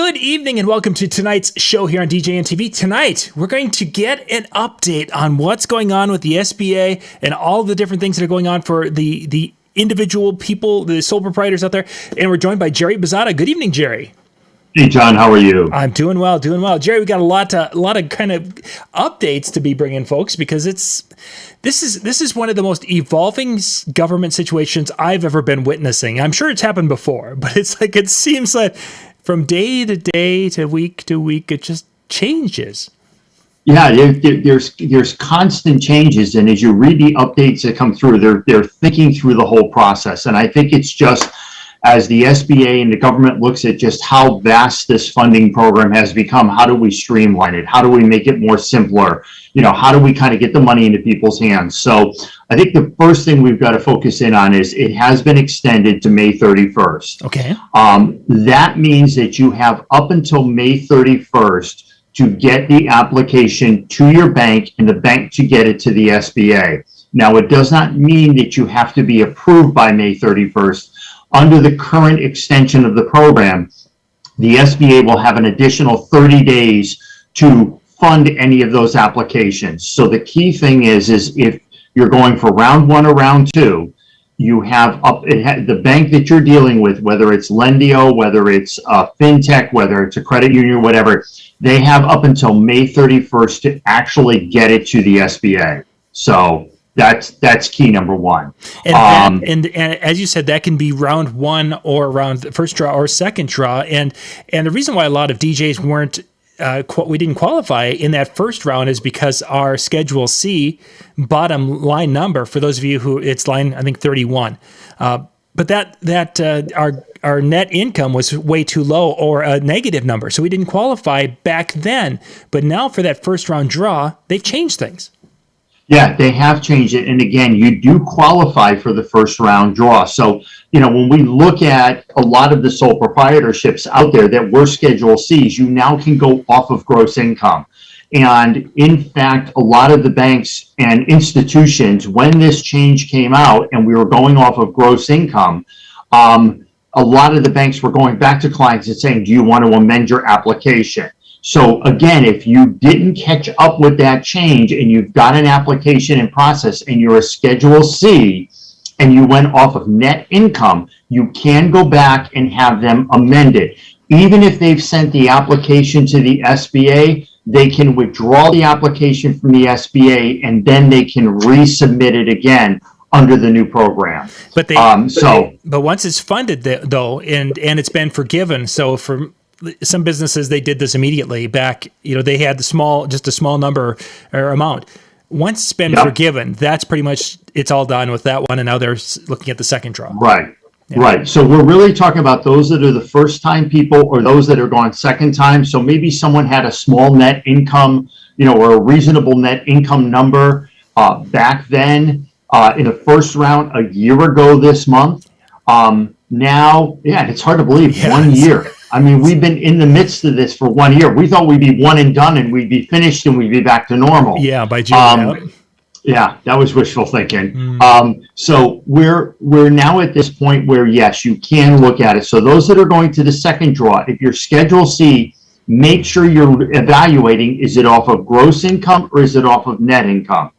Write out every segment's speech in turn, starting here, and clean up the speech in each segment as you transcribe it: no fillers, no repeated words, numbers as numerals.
Good evening and welcome to tonight's show here on DJNTV. Tonight, we're going to get an update on what's going on with the SBA and all the different things that are going on for the individual people, the sole proprietors out there. And we're joined by Jerry Bazata. Good evening, Jerry. Hey, John, how are you? I'm doing well, doing well. Jerry, we got a lot of kind of updates to be bringing folks because this is one of the most evolving government situations I've ever been witnessing. I'm sure it's happened before, but it's like it seems like from day to day to week, it just changes. Yeah, there's constant changes, and as you read the updates that come through, they're thinking through the whole process, and I think it's just as the SBA and the government looks at just how vast this funding program has become, how do we streamline it? How do we make it more simpler? You know, how do we kind of get the money into people's hands? So I think the first thing we've got to focus in on is it has been extended to May 31st. Okay. That means that you have up until May 31st to get the application to your bank and the bank to get it to the SBA. Now, it does not mean that you have to be approved by May 31st. Under the current extension of the program, the SBA will have an additional 30 days to fund any of those applications. So the key thing is if you're going for round one or round two, you have the bank that you're dealing with, whether it's Lendio, whether it's a fintech, whether it's a credit union, whatever, they have up until May 31st to actually get it to the SBA. So that's key number one. And as you said, that can be round one or round the first draw or second draw. And the reason why a lot of DJs weren't we didn't qualify in that first round is because our Schedule C bottom line number, for those of you who it's line, I think 31. But our net income was way too low or a negative number. So we didn't qualify back then. But now for that first round draw, they've changed things. Yeah, they have changed it. And again, you do qualify for the first round draw. So, you know, when we look at a lot of the sole proprietorships out there that were Schedule Cs, you now can go off of gross income. And in fact, a lot of the banks and institutions, when this change came out and we were going off of gross income, a lot of the banks were going back to clients and saying, do you want to amend your application? So again, if you didn't catch up with that change and you've got an application in process and you're a Schedule C and you went off of net income, you can go back and have them amended. Even if they've sent the application to the SBA, they can withdraw the application from the SBA and then they can resubmit it again under the new program. But once it's funded though, and it's been forgiven, so for some businesses, they did this immediately back, you know, they had just a small number or amount. Once it's been forgiven, that's pretty much, it's all done with that one. And now they're looking at the second draw. Right. Yeah. Right. So we're really talking about those that are the first time people or those that are going second time. So maybe someone had a small net income, you know, or a reasonable net income number back then in the first round a year ago this month. Now, it's hard to believe 1 year. I mean, we've been in the midst of this for 1 year. We thought we'd be one and done and we'd be finished and we'd be back to normal. Yeah, by June. Yeah, that was wishful thinking. So we're now at this point where, yes, you can look at it. So those that are going to the second draw, if you're Schedule C, make sure you're evaluating, is it off of gross income or is it off of net income?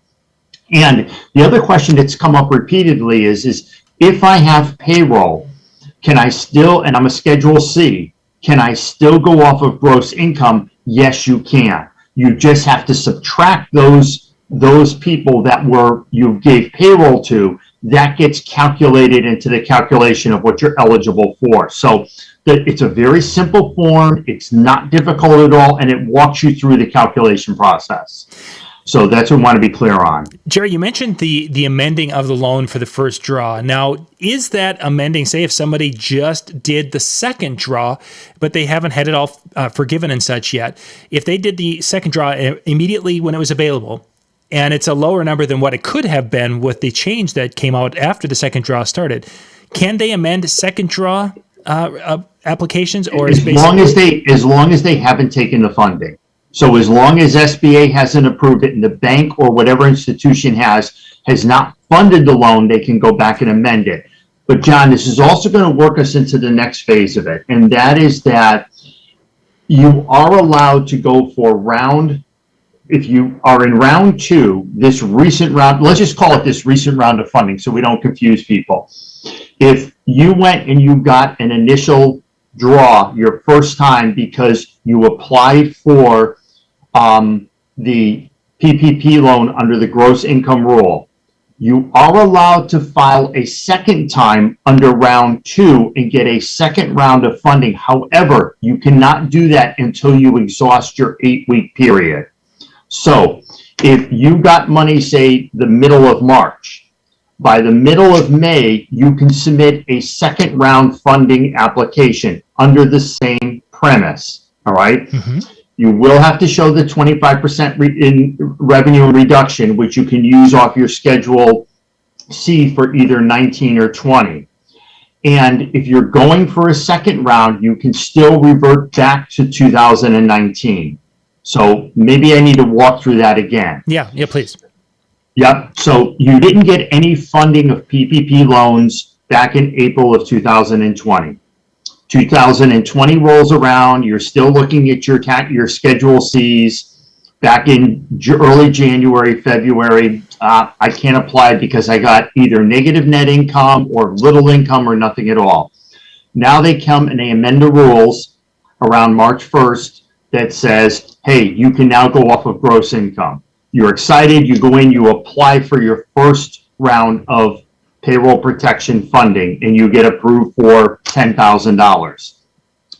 And the other question that's come up repeatedly is if I have payroll, can I still, and I'm a Schedule C, can I still go off of gross income? Yes, you can. You just have to subtract those people that you gave payroll to. That gets calculated into the calculation of what you're eligible for. So it's a very simple form. It's not difficult at all, and it walks you through the calculation process. So that's what we want to be clear on. Jerry, you mentioned the amending of the loan for the first draw. Now, is that amending, say if somebody just did the second draw, but they haven't had it all forgiven and such yet, if they did the second draw immediately when it was available, and it's a lower number than what it could have been with the change that came out after the second draw started, can they amend second draw applications? Or as long as they haven't taken the funding. So as long as SBA hasn't approved it and the bank or whatever institution has not funded the loan, they can go back and amend it. But John, this is also going to work us into the next phase of it. And that is that you are allowed to go for round, if you are in round 2, this recent round, let's just call it this recent round of funding so we don't confuse people. If you went and you got an initial draw your first time because you applied for the PPP loan under the gross income rule, you are allowed to file a second time under round 2 and get a second round of funding. However, you cannot do that until you exhaust your 8-week period. So if you got money, say the middle of March, by the middle of May, you can submit a second round funding application under the same premise. All right. Mm-hmm. You will have to show the 25% in revenue reduction, which you can use off your Schedule C for either 19 or 20. And if you're going for a second round, you can still revert back to 2019. So maybe I need to walk through that again. Yeah, please. Yep. So you didn't get any funding of PPP loans back in April of 2020. 2020 rolls around, you're still looking at your Schedule Cs back in early January, February. I can't apply because I got either negative net income or little income or nothing at all. Now they come and they amend the rules around March 1st that says, hey, you can now go off of gross income. You're excited, you go in, you apply for your first round of payroll protection funding, and you get approved for $10,000.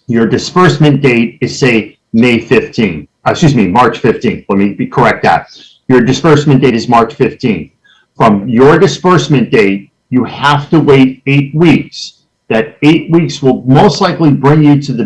Your disbursement date is, say, March 15th. Let me correct that. Your disbursement date is March 15th. From your disbursement date, you have to wait 8 weeks. That 8 weeks will most likely bring you to the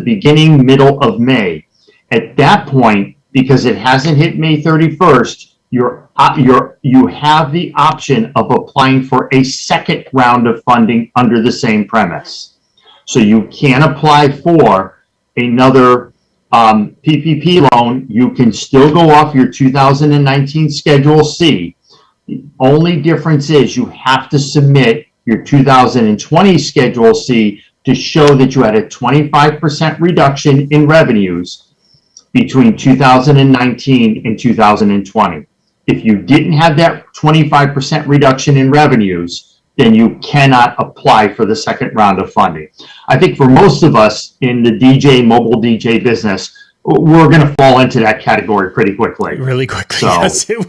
middle of May. At that point, because it hasn't hit May 31st, you have the option of applying for a second round of funding under the same premise. So you can apply for another PPP loan. You can still go off your 2019 Schedule C. The only difference is you have to submit your 2020 Schedule C to show that you had a 25% reduction in revenues between 2019 and 2020. If you didn't have that 25% reduction in revenues, then you cannot apply for the second round of funding. I think for most of us in the mobile DJ business, we're going to fall into that category pretty quickly. Really quickly, so, yes. It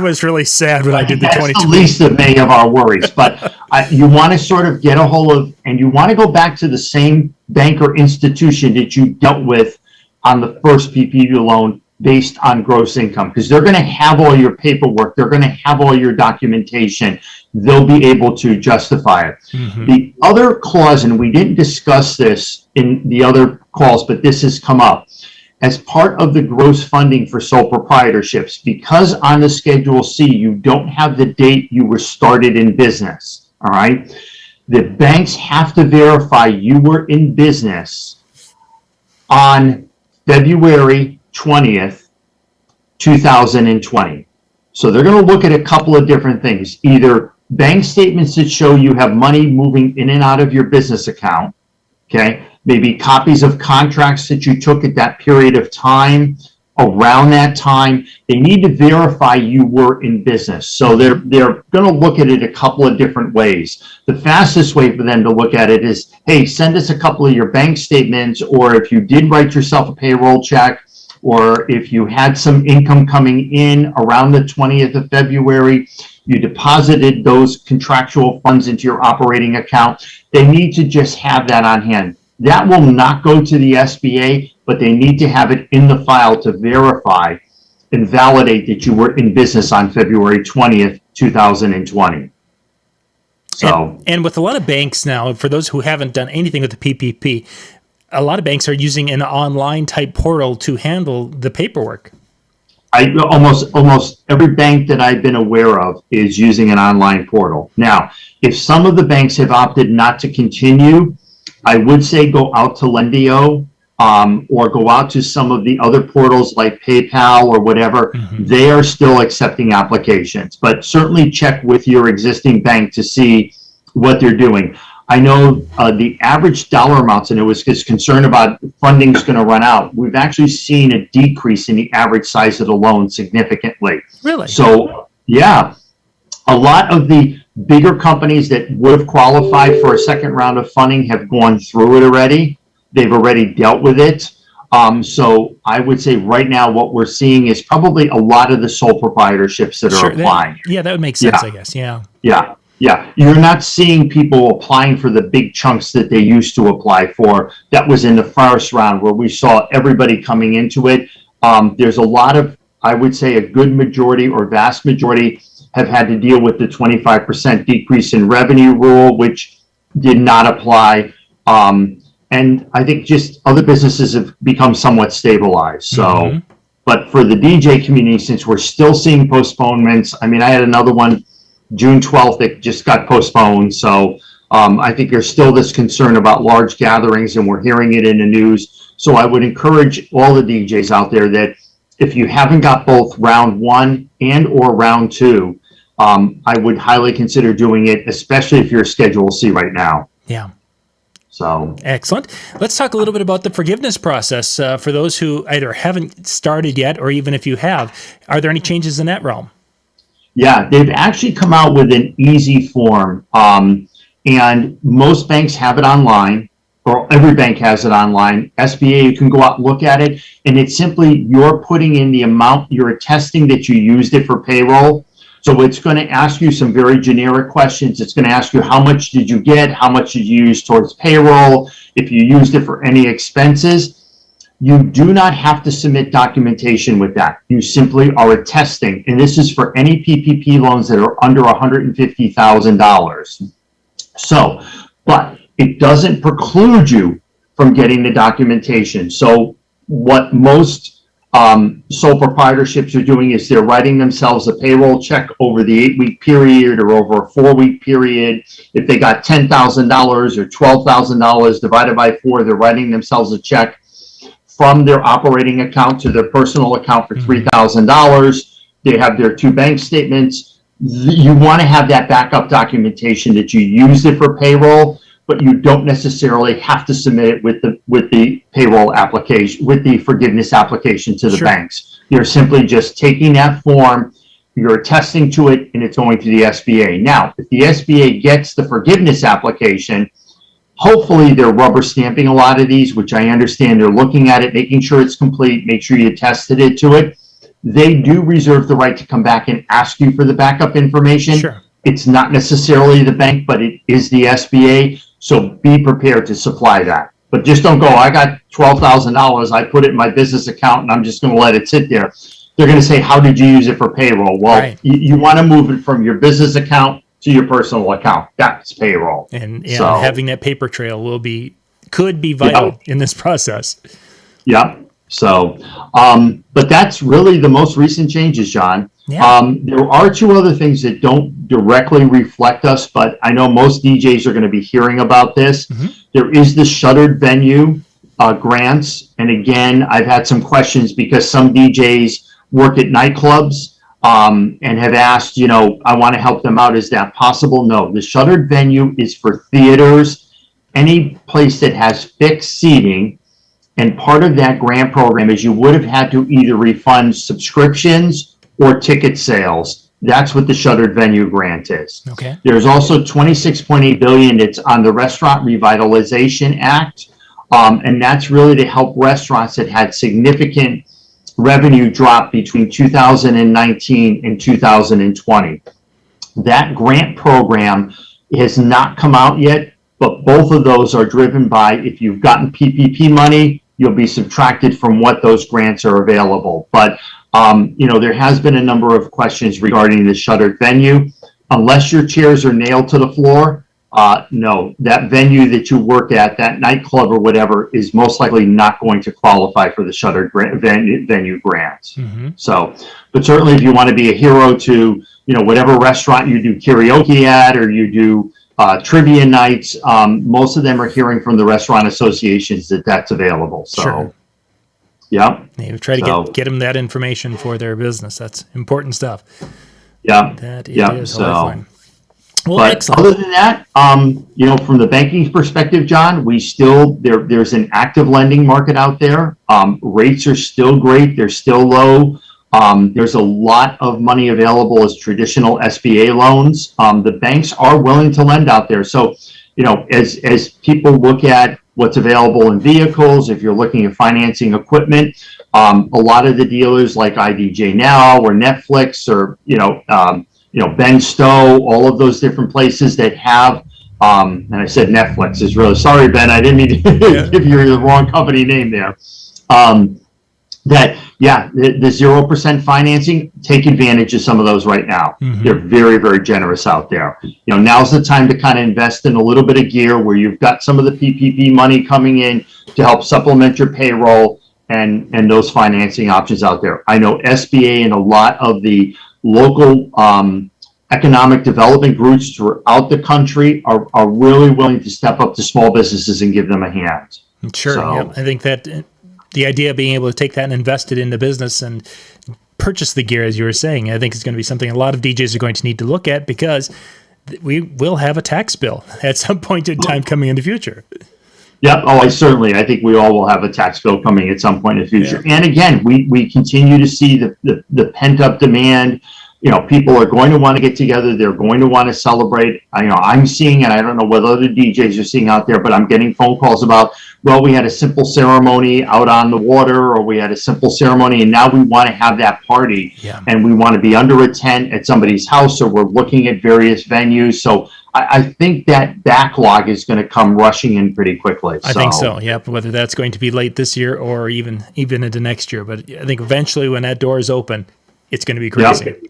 was really sad when I did the 2020. That's the least of many of our worries. But you want to sort of get a hold of, and you want to go back to the same bank or institution that you dealt with on the first PPP loan based on gross income, because they're going to have all your paperwork, they're going to have all your documentation, they'll be able to justify it. Mm-hmm. The other clause, and we didn't discuss this in the other calls, but this has come up, as part of the gross funding for sole proprietorships, because on the Schedule C you don't have the date you were started in business, all right? The banks have to verify you were in business on February 20th, 2020. So they're going to look at a couple of different things, either bank statements that show you have money moving in and out of your business account, okay? Maybe copies of contracts that you took at that period of time, around that time. They need to verify you were in business. So they're going to look at it a couple of different ways. The fastest way for them to look at it is, hey, send us a couple of your bank statements, or if you did write yourself a payroll check, or if you had some income coming in around the 20th of February, you deposited those contractual funds into your operating account. They need to just have that on hand. That will not go to the SBA, but they need to have it in the file to verify and validate that you were in business on February 20th, 2020. So, and with a lot of banks now, for those who haven't done anything with the PPP, a lot of banks are using an online type portal to handle the paperwork. Almost every bank that I've been aware of is using an online portal. Now, if some of the banks have opted not to continue, I would say go out to Lendio, or go out to some of the other portals like PayPal or whatever. Mm-hmm. They are still accepting applications, but certainly check with your existing bank to see what they're doing. I know the average dollar amounts, and it was just concerned about funding's going to run out. We've actually seen a decrease in the average size of the loan significantly. Really? So, yeah, a lot of the bigger companies that would have qualified for a second round of funding have gone through it already. They've already dealt with it. So I would say right now what we're seeing is probably a lot of the sole proprietorships that are applying. That would make sense, I guess. Yeah. Yeah. Yeah. You're not seeing people applying for the big chunks that they used to apply for. That was in the first round where we saw everybody coming into it. There's a lot of, I would say a good majority or vast majority have had to deal with the 25% decrease in revenue rule, which did not apply. And I think just other businesses have become somewhat stabilized. So, but for the DJ community, since we're still seeing postponements, I mean, I had another one June 12th that just got postponed. So I think there's still this concern about large gatherings, and we're hearing it in the news. So I would encourage all the DJs out there that if you haven't got both round one and or round two, I would highly consider doing it, especially if you're Schedule C right now. Yeah. So excellent. Let's talk a little bit about the forgiveness process for those who either haven't started yet, or even if you have. Are there any changes in that realm? Yeah, they've actually come out with an easy form, and most banks have it online, or every bank has it online. SBA, you can go out and look at it, and it's simply you're putting in the amount, you're attesting that you used it for payroll. So it's going to ask you some very generic questions. It's going to ask you how much did you get, how much did you use towards payroll, if you used it for any expenses. You do not have to submit documentation with that. You simply are attesting, and this is for any PPP loans that are under $150,000. So, but it doesn't preclude you from getting the documentation. So what most sole proprietorships are doing is they're writing themselves a payroll check over the 8-week period or over a 4-week period. If they got $10,000 or $12,000 divided by 4, they're writing themselves a check from their operating account to their personal account for $3,000. They have their 2 bank statements. You want to have that backup documentation that you used it for payroll, but you don't necessarily have to submit it with the payroll application, with the forgiveness application to the banks. You're simply just taking that form, you're attesting to it, and it's going to the SBA. Now, if the SBA gets the forgiveness application, hopefully they're rubber stamping a lot of these, which I understand they're looking at it, making sure it's complete, make sure you tested it to it. They do reserve the right to come back and ask you for the backup information. It's not necessarily the bank, but it is the SBA. So be prepared to supply that. But just don't go, I got $12,000, I put it in my business account and I'm just going to let it sit there. They're going to say, how did you use it for payroll? Well, you want to move it from your business account to your personal account. That's payroll. And so, having that paper trail could be vital in this process. Yeah. So, but that's really the most recent changes, John. There are 2 other things that don't directly reflect us, but I know most DJs are going to be hearing about this. There is the shuttered venue grants. And again, I've had some questions because some DJs work at nightclubs and have asked, I want to help them out. Is that possible? No, the shuttered venue is for theaters, any place that has fixed seating. And part of that grant program is you would have had to either refund subscriptions or ticket sales. That's what the shuttered venue grant is. There's also $26.8 billion that's on the Restaurant Revitalization Act. And that's really to help restaurants that had significant revenue drop between 2019 and 2020. That grant program has not come out yet, but both of those are driven by if you've gotten PPP money, you'll be subtracted from what those grants are available. But, there has been a number of questions regarding the shuttered venue. Unless your chairs are nailed to the floor, no, that venue that you work at, that nightclub or whatever, is most likely not going to qualify for the shuttered venue grants. So, but certainly if you want to be a hero to, whatever restaurant you do karaoke at or you do trivia nights, most of them are hearing from the restaurant associations that that's available. So, we try to get them that information for their business. That's important stuff. Yeah, that is. So, Well, But excellent. other than that, from the banking perspective, John, there's an active lending market out there. Rates are still great. They're still low. There's a lot of money available as traditional SBA loans. The banks are willing to lend out there. So, as people look at what's available in vehicles, if you're looking at financing equipment, a lot of the dealers like IDJ Now or Netflix or, Ben Stowe, all of those different places that have, and I said Netflix is really, sorry, Ben, I didn't mean to give you the wrong company name there. The 0% financing, take advantage of some of those right now. Mm-hmm. They're very, very generous out there. Now's the time to kind of invest in a little bit of gear where you've got some of the PPP money coming in to help supplement your payroll and those financing options out there. I know SBA and a lot of the local economic development groups throughout the country are really willing to step up to small businesses and give them a hand. Sure. So, yeah. I think that the idea of being able to take that and invest it in the business and purchase the gear, as you were saying, I think is going to be something a lot of DJs are going to need to look at, because we will have a tax bill at some point in time coming in the future. Yep. Oh, I think we all will have a tax bill coming at some point in the future. Yeah. And again, we continue to see the pent up demand. People are going to want to get together. They're going to want to celebrate. I'm seeing, and I don't know what other DJs are seeing out there, but I'm getting phone calls about, well, we had a simple ceremony out on the water, or we had a simple ceremony, and now we want to have that party. Yeah. And we want to be under a tent at somebody's house, or we're looking at various venues. So I think that backlog is going to come rushing in pretty quickly. I think so. Yeah. Whether that's going to be late this year or even into next year, but I think eventually when that door is open, it's going to be crazy. Yep.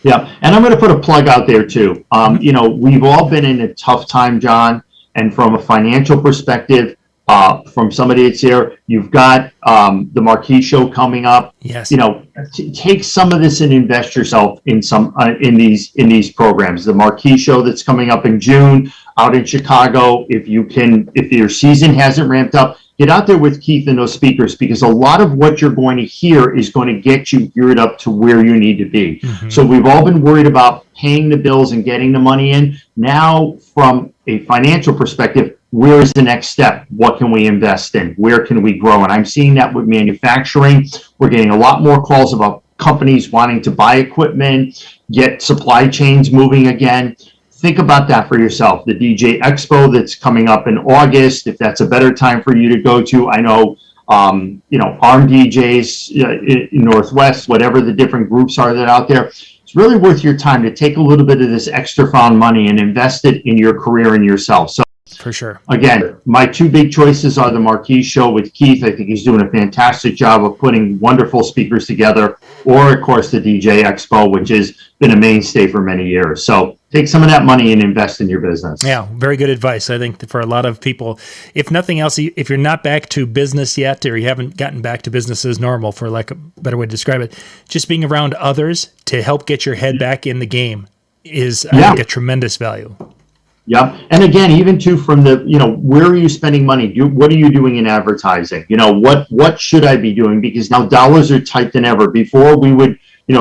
Yeah, and I'm going to put a plug out there too. We've all been in a tough time, John, and from a financial perspective, from somebody that's here, you've got the Marquee Show coming up. Yes. Take some of this and invest yourself in some in these programs. The Marquee Show that's coming up in June out in Chicago. If your season hasn't ramped up, get out there with Keith and those speakers, because a lot of what you're going to hear is going to get you geared up to where you need to be. Mm-hmm. So we've all been worried about paying the bills and getting the money in. Now, from a financial perspective, where is the next step? What can we invest in? Where can we grow? And I'm seeing that with manufacturing. We're getting a lot more calls about companies wanting to buy equipment, get supply chains moving again. Think about that for yourself. The DJ Expo that's coming up in August, if that's a better time for you to go to. I know, ARM DJs in Northwest, whatever the different groups are that are out there, it's really worth your time to take a little bit of this extra found money and invest it in your career and yourself. So, for sure. Again, my two big choices are the Marquee Show with Keith. I think he's doing a fantastic job of putting wonderful speakers together, or of course the DJ Expo, which has been a mainstay for many years. So take some of that money and invest in your business. Yeah, very good advice. I think for a lot of people, if nothing else, if you're not back to business yet, or you haven't gotten back to business as normal, for lack of a better way to describe it, just being around others to help get your head back in the game is, I think, a tremendous value. Yeah. And again, even too, from the, where are you spending money? What are you doing in advertising? What should I be doing? Because now dollars are tight than ever. Before we would,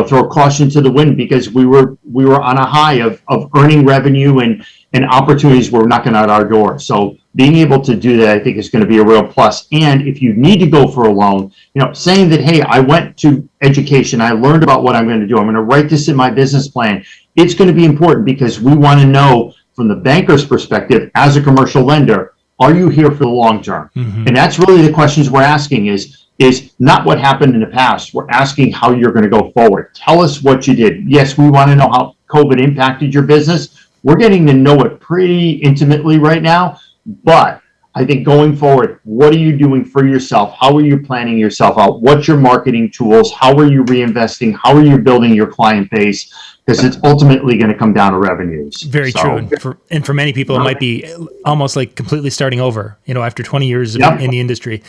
throw caution to the wind because we were on a high of earning revenue and opportunities were knocking at our door. So being able to do that, I think, is going to be a real plus. And if you need to go for a loan, saying that, hey, I went to education, I learned about what I'm going to do, I'm going to write this in my business plan. It's going to be important because we want to know, from the banker's perspective, as a commercial lender, are you here for the long term? Mm-hmm. And that's really the questions we're asking is not what happened in the past. We're asking how you're going to go forward. Tell us what you did. Yes, we want to know how COVID impacted your business. We're getting to know it pretty intimately right now, but I think going forward, what are you doing for yourself? How are you planning yourself out? What's your marketing tools? How are you reinvesting? How are you building your client base? Because it's ultimately going to come down to revenues. Very true. And for many people, it might be almost like completely starting over, after 20 years in the industry,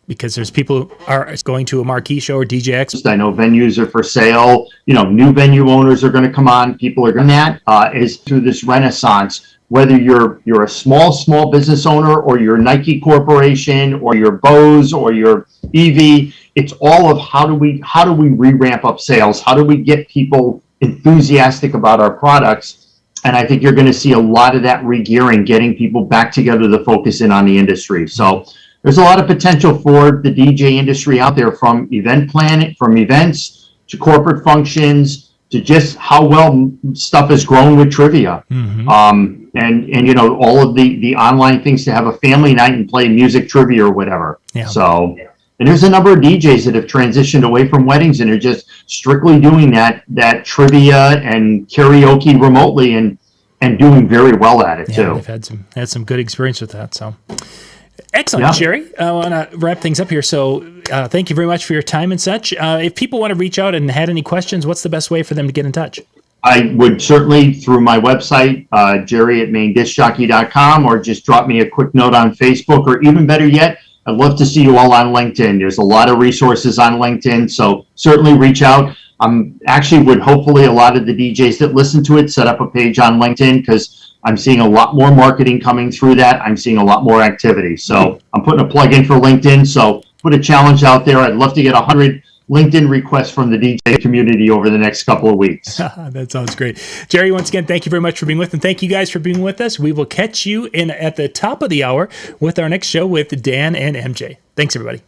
because there's people who are going to a Marquee Show or DJ Expo. I know venues are for sale. New venue owners are going to come on. People are going to is through this renaissance. Whether you're a small business owner, or you're Nike Corporation, or you're Bose, or you're EV, it's all of how do we re-ramp up sales? How do we get people enthusiastic about our products And I think you're going to see a lot of that regearing, getting people back together to focus in on the industry. So there's a lot of potential for the DJ industry out there, from event planning, from events to corporate functions to just how well stuff has grown with trivia. And you know, all of the online things to have a family night and play music trivia or whatever. Yeah. So, and there's a number of DJs that have transitioned away from weddings and are just strictly doing that trivia and karaoke remotely and doing very well at it too. They've had some good experience with that. So excellent, Jerry. I want to wrap things up here. So thank you very much for your time and such. If people want to reach out and had any questions, what's the best way for them to get in touch? I would certainly through my website, jerry@maindiscjockey.com, or just drop me a quick note on Facebook, or even better yet, I'd love to see you all on LinkedIn. There's a lot of resources on LinkedIn, so certainly reach out. Actually would hopefully a lot of the DJs that listen to it set up a page on LinkedIn, because I'm seeing a lot more marketing coming through that. I'm seeing a lot more activity. So I'm putting a plug in for LinkedIn. So put a challenge out there. I'd love to get 100 LinkedIn requests from the DJ community over the next couple of weeks. That sounds great. Jerry, once again, thank you very much for being with us. And thank you guys for being with us. We will catch you at the top of the hour with our next show with Dan and MJ. Thanks, everybody.